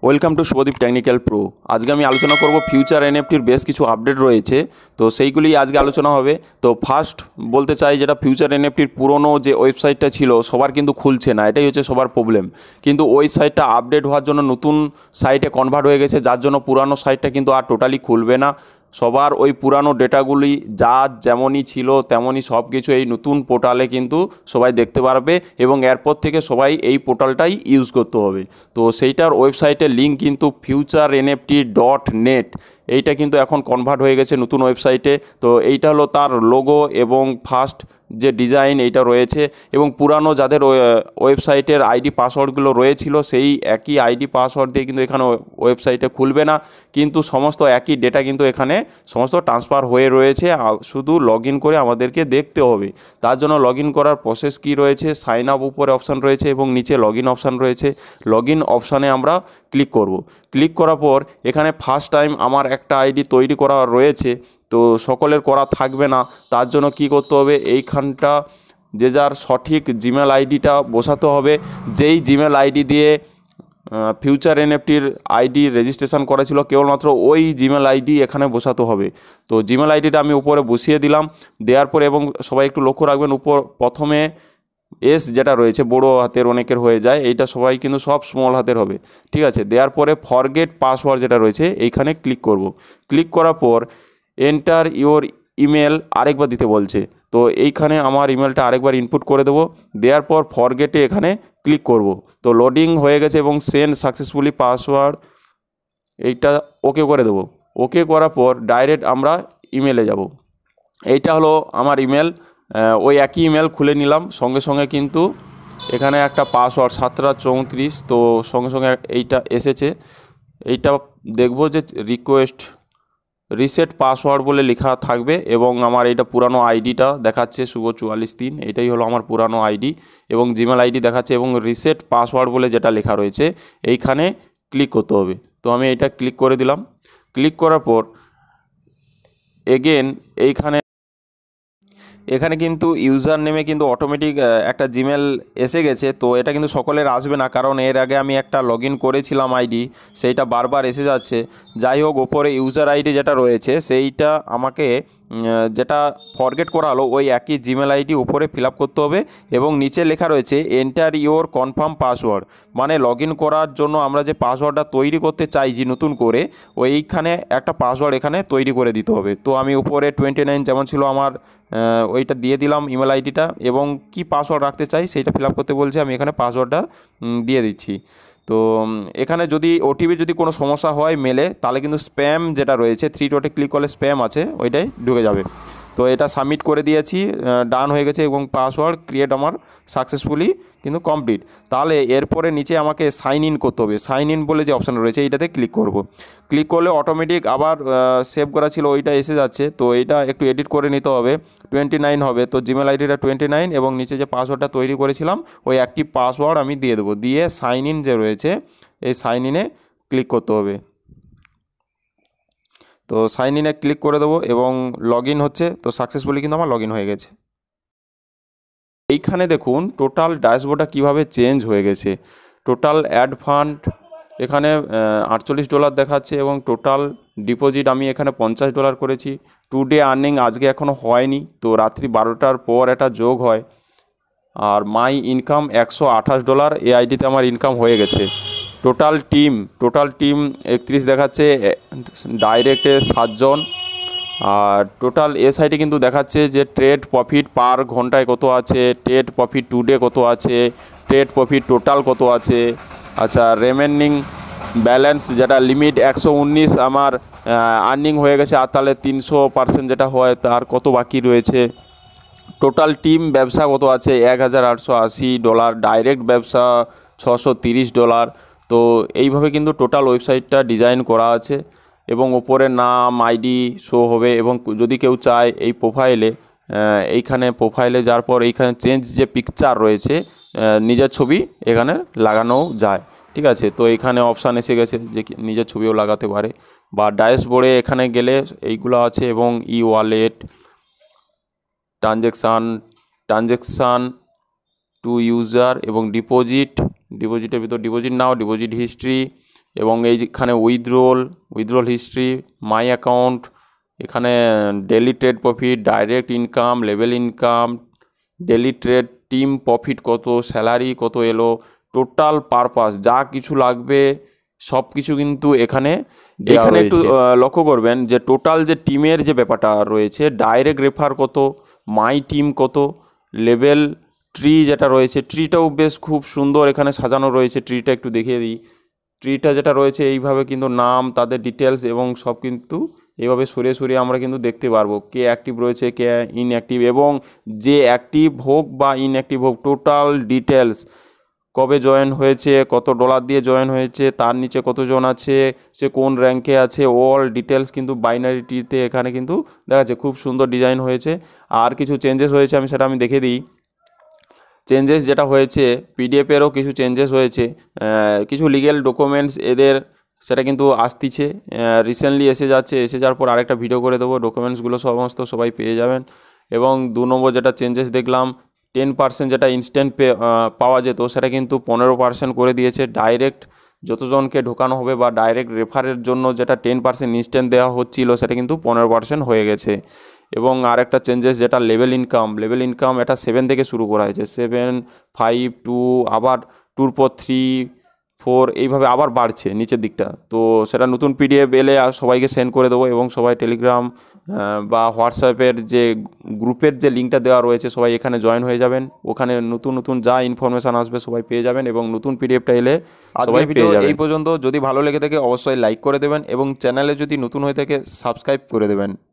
Welcome to Shubhadeep technical pro. আজকে আমি আলোচনা করব ফিউচার এনএফটির বেশ কিছু আপডেট রয়েছে, তো সেইগুলি আজকে আলোচনা হবে। তো ফার্স্ট বলতে চাই, যেটা ফিউচার এনএফটির পুরনো যে ওয়েবসাইটটা ছিল সবার কিন্তু খুলছে না, এটাই হচ্ছে সবার প্রবলেম। কিন্তু ওই সাইটটা আপডেট হওয়ার জন্য নতুন সাইটে কনভার্ট হয়ে গেছে, যার জন্য পুরানো সাইটটা কিন্তু আর টোটালি খুলবে না। সবার ওই পুরানো ডেটাগুলি যা যেমনই ছিল তেমনই সব কিছু এই নতুন পোর্টালে কিন্তু সবাই দেখতে পারবে, এবং এরপর থেকে সবাই এই পোর্টালটাই ইউজ করতে হবে। তো সেইটার ওয়েবসাইটের লিঙ্ক কিন্তু futurenft.net, এইটা কিন্তু এখন কনভার্ট হয়ে গেছে নতুন ওয়েবসাইটে। তো এইটা হলো তার লোগো এবং ফার্স্ট যে ডিজাইন এইটা রয়েছে, এবং পুরানো যাদের ওয়েবসাইটের আইডি পাসওয়ার্ডগুলো রয়েছিল সেই একই আইডি পাসওয়ার্ড দিয়ে কিন্তু এখানে ওয়েবসাইটে খুলবে না, কিন্তু সমস্ত একই ডেটা কিন্তু এখানে সমস্ত ট্রান্সফার হয়ে রয়েছে। শুধু লগ ইন করে আমাদেরকে দেখতে হবে। তার জন্য লগ ইন করার প্রসেস কী রয়েছে, সাইন আপ উপরে অপশান রয়েছে এবং নিচে লগ ইন অপশান রয়েছে। লগ ইন অপশানে আমরা ক্লিক করব। ক্লিক করার পর এখানে ফার্স্ট টাইম আমার একটা আইডি তৈরি করা রয়েছে, তো সকলের করা থাকবে না। তার জন্য কি করতে হবে, এইখানটা যে যার সঠিক জিমেল আইডিটা বসাতে হবে। যেই জিমেল আইডি দিয়ে ফিউচার এনএফটির আইডি রেজিস্ট্রেশন করা ছিল, কেবলমাত্র ওই জিমেল আইডি এখানে বসাতে হবে। তো জিমেল আইডিটা আমি উপরে বসিয়ে দিলাম। দেওয়ার পরে, এবং সবাই একটু লক্ষ্য রাখবেন, উপর প্রথমে এস যেটা রয়েছে বড় হাতের অনেকের হয়ে যায়, এইটা সবাই কিন্তু সব স্মল হাতের হবে, ঠিক আছে। দেওয়ার পরে ফরগেট পাসওয়ার্ড যেটা রয়েছে এইখানে ক্লিক করব। ক্লিক করার পর এন্টার ইওর ইমেল আরেকবার দিতে বলছে, তো এইখানে আমার ইমেলটা আরেকবার ইনপুট করে দেবো। দেওয়ার পর ফরগেটে এখানে ক্লিক করব। তো লোডিং হয়ে গেছে এবং সেন্ড সাকসেসফুলি পাসওয়ার্ড, এইটা ওকে করে দেবো। ওকে করার পর ডাইরেক্ট আমরা ইমেলে যাব। এইটা হলো আমার ইমেল। ওই একই ইমেল খুলে নিলাম, সঙ্গে সঙ্গে কিন্তু এখানে একটা পাসওয়ার্ড 7টা34, তো সঙ্গে সঙ্গে এইটা এসেছে। এইটা দেখবো যে রিসেট পাসওয়ার্ড বলে লেখা থাকবে, এবং আমার এইটা পুরানো আইডিটা দেখাচ্ছে শুভ 44 3, এটাই হলো আমার পুরানো আইডি এবং জিমেল আইডি দেখাচ্ছে, এবং রিসেট পাসওয়ার্ড বলে যেটা লেখা রয়েছে এইখানে ক্লিক করতে হবে। তো আমি এটা ক্লিক করে দিলাম। ক্লিক করার পর এগেন এখানে কিন্তু ইউজার নেমে কিন্তু অটোমেটিক একটা জিমেল এসে গেছে। তো এটা কিন্তু সকলের আসবে না, কারণ এর আগে আমি একটা লগ ইন করেছিলাম আইডি, সেইটা বারবার এসে যাচ্ছে। যাই হোক, ওপরে ইউজার আইডি যেটা রয়েছে সেইটা আমাকে যেটা ফরগেট করা হলো ওই একই জিমেল আইডি উপরে ফিল আপ করতে হবে, এবং নিচে লেখা রয়েছে এন্টার ইওর কনফার্ম পাসওয়ার্ড, মানে লগ ইন করার জন্য আমরা যে পাসওয়ার্ডটা তৈরি করতে চাইছি নতুন করে, ওইখানে একটা পাসওয়ার্ড এখানে তৈরি করে দিতে হবে। তো আমি উপরে 29 যেমন ছিল আমার ওইটা দিয়ে দিলাম ইমেল আইডিটা, এবং কি পাসওয়ার্ড রাখতে চাই সেইটা ফিল আপ করতে বলছে, আমি এখানে পাসওয়ার্ডটা দিয়ে দিচ্ছি। তো এখানে যদি ওটিপি যদি কোনো সমস্যা হয় মেলে, তাহলে কিন্তু স্প্যাম যেটা রয়েছে 3 ডটে ক্লিক করলে স্প্যাম আছে ওইটাই ঢুকে যাবে। তো এটা সাবমিট করে দিয়েছি, ডান হয়ে গেছে, এবং পাসওয়ার্ড ক্রিয়েট আমার সাকসেসফুলি কিন্তু কমপ্লিট। তাহলে এরপরে নিচে আমাকে সাইন ইন করতে হবে। সাইন ইন বলে যে অপশান রয়েছে এইটাতে ক্লিক করব। ক্লিক করলে অটোমেটিক আবার সেভ করা ছিল ওইটা এসে যাচ্ছে। তো এইটা একটু এডিট করে নিতে হবে, 29 হবে। তো জিমেল আইডিটা 29, এবং নিচে যে পাসওয়ার্ডটা তৈরি করেছিলাম ওই একটি পাসওয়ার্ড আমি দিয়ে দেবো। দিয়ে সাইন ইন যে রয়েছে এই সাইন ইনে ক্লিক করতে হবে। তো সাইন ইনে ক্লিক করে দেবো, এবং লগ ইন হচ্ছে। তো সাকসেসফুলি কিন্তু আমার লগ ইন হয়ে গেছে। এইখানে দেখুন টোটাল ড্যাশবোর্ডটা কীভাবে চেঞ্জ হয়ে গেছে। টোটাল অ্যাড ফান্ড এখানে $48 দেখাচ্ছে, এবং টোটাল ডিপোজিট আমি এখানে $50 করেছি। টুডে আর্নিং আজকে এখনও হয়নি, তো রাত্রি 12টার পর এটা যোগ হয়। আর মাই ইনকাম $128 এই আইডিতে আমার ইনকাম হয়ে গেছে। টোটাল টিম 31 দেখাচ্ছে, ডাইরেক্টে 7 জন। আর টোটাল সাইটে কিন্তু দেখাচ্ছে যে ট্রেড প্রফিট পার ঘন্টায় কত আছে, ট্রেড প্রফিট টুডে কত আছে, ট্রেড প্রফিট টোটাল কত আছে। আচ্ছা, রিমেনিং ব্যালেন্স যেটা লিমিট 119 আমার আর্নিং হয়ে গেছে, আর তাহলে 300% যেটা হয় তার কত বাকি রয়েছে। টোটাল টিম ব্যবসা কত আছে, $1880, ডাইরেক্ট ব্যবসা $630। তো এইভাবে কিন্তু টোটাল ওয়েবসাইটটা ডিজাইন করা আছে, এবং ওপরে নাম আইডি শো হবে। এবং যদি কেউ চায় এই প্রোফাইলে, এইখানে প্রোফাইলে যাওয়ার পর এইখানে চেঞ্জ যে পিকচার রয়েছে নিজের ছবি এখানে লাগানো যায়, ঠিক আছে। তো এখানে অপশান এসে গেছে যে নিজের ছবিও লাগাতে পারে, বা ড্যাশবোর্ডে এখানে গেলে এইগুলো আছে, এবং e wallet, transaction to user, এবং ডিপোজিটের ভিতর ডিপোজিট নাও, ডিপোজিট হিস্ট্রি, এবং এইখানে উইথড্রল হিস্ট্রি, মাই অ্যাকাউন্ট, এখানে daily trade profit, direct income, level income, daily trade, team profit কত, স্যালারি কত এলো, টোটাল পারপাস যা কিছু লাগবে সব কিছু কিন্তু এখানে একটু লক্ষ্য করবেন যে টোটাল যে টিমের যে ব্যাপারটা রয়েছে, ডাইরেক্ট রেফার কত, মাই টিম কত, লেভেল ট্রি যেটা রয়েছে, ট্রিটাও বেশ খুব সুন্দর এখানে সাজানো রয়েছে। ট্রিটা একটু দেখিয়ে দিই। ট্রিটা যেটা রয়েছে এইভাবে কিন্তু নাম, তাদের ডিটেলস এবং সব কিন্তু এইভাবে সরিয়ে সরিয়ে আমরা কিন্তু দেখতে পারবো কে অ্যাক্টিভ রয়েছে, কে ইনঅ্যাক্টিভ, এবং যে অ্যাক্টিভ হোক বা ইনঅ্যাক্টিভ হোক টোটাল ডিটেলস, কবে জয়েন হয়েছে, কত ডলার দিয়ে জয়েন হয়েছে, তার নিচে কতজন আছে, সে কোন র্যাঙ্কে আছে, অল ডিটেলস কিন্তু বাইনারিটিতে এখানে কিন্তু দেখা যাচ্ছে। খুব সুন্দর ডিজাইন হয়েছে। আর কিছু চেঞ্জেস হয়েছে সেটা আমি দেখে দিই। চেঞ্জেস যেটা হয়েছে, পিডিএফেরও কিছু চেঞ্জেস হয়েছে, কিছু লিগ্যাল ডকুমেন্টস এদের সেটা কিন্তু আসতিছে, রিসেন্টলি এসে যাওয়ার পর আরেকটা ভিডিও করে দেবো, ডকুমেন্টসগুলো সমস্ত সবাই পেয়ে যাবেন। এবং 2 নম্বর যেটা চেঞ্জেস দেখলাম, 10% যেটা ইনস্ট্যান্ট পাওয়া যেত সেটা কিন্তু 15% করে দিয়েছে। ডাইরেক্ট যতজনকে ঢোকানো হবে বা ডাইরেক্ট রেফারের জন্য যেটা 10% ইনস্ট্যান্ট দেওয়া হচ্ছিল সেটা কিন্তু 15% হয়ে গেছে। এবং আরেকটা চেঞ্জেস যেটা লেভেল ইনকাম, এটা 7 থেকে শুরু করা হয়েছে, 7, 5, 2, আবার 2 পর 3, 4 এইভাবে আবার বাড়ছে নিচের দিকটা। তো সেটা নতুন পিডিএফ এলে সবাইকে সেন্ড করে দেবো, এবং সবাই টেলিগ্রাম বা হোয়াটসঅ্যাপের যে গ্রুপের যে লিঙ্কটা দেওয়া রয়েছে সবাই এখানে জয়েন হয়ে যাবেন। ওখানে নতুন যা ইনফরমেশান আসবে সবাই পেয়ে যাবেন, এবং নতুন পিডিএফটা এলে সবাই পেয়ে যাবেন। এই পর্যন্ত, যদি ভালো লেগে থাকে অবশ্যই লাইক করে দেবেন, এবং চ্যানেলে যদি নতুন হয়ে থাকে সাবস্ক্রাইব করে দেবেন।